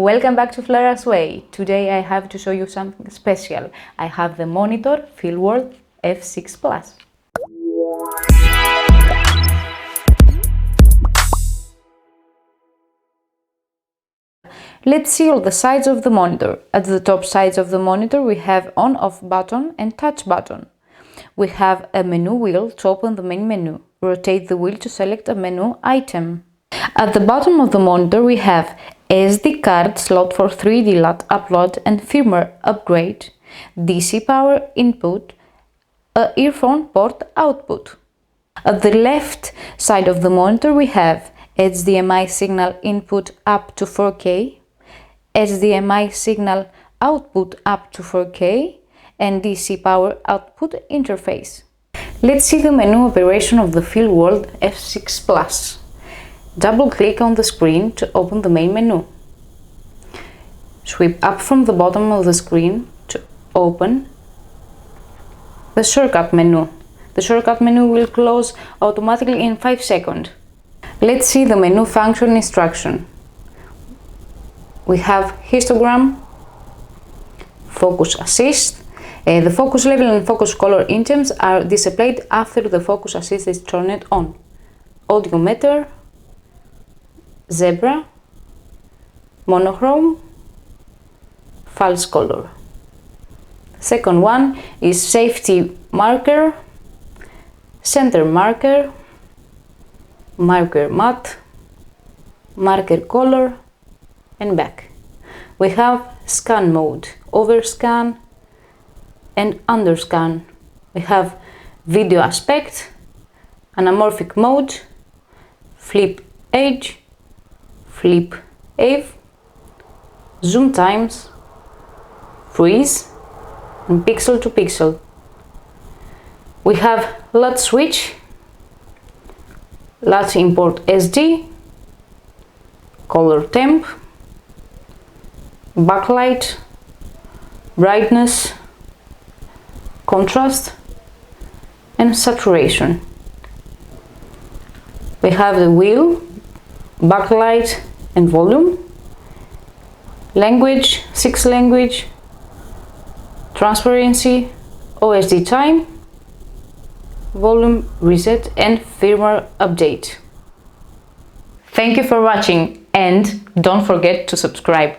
Welcome back to Flara's Way. Today I have to show you something special. I have the monitor Feelworld F6 Plus. Let's see all the sides of the monitor. At the top sides of the monitor we have on-off button and touch button. We have a menu wheel to open the main menu. Rotate the wheel to select a menu item. At the bottom of the monitor we have SD card slot for 3D LUT upload and firmware upgrade, DC power input, a earphone port output. At the left side of the monitor we have HDMI signal input up to 4K, HDMI signal output up to 4K, and DC power output interface. Let's see the menu operation of the Feelworld F6 Plus. Double-click on the screen to open the main menu. Sweep up from the bottom of the screen to open the shortcut menu. The shortcut menu will close automatically in 5 seconds. Let's see the menu function instruction. We have histogram, focus assist. The focus level and focus color items are displayed after the focus assist is turned on. Audiometer, zebra, monochrome, false color. Second one is safety marker, center marker, marker matte, marker color, and back. We have scan mode, overscan and underscan. We have video aspect, anamorphic mode, flip edge, flip AV, zoom times, freeze, and pixel to pixel. We have LUT switch, LUT import SD, color temp, backlight, brightness, contrast, and saturation. We have the wheel, backlight and volume, language, 6 language, transparency, OSD time, volume reset, and firmware update. Thank you for watching and don't forget to subscribe.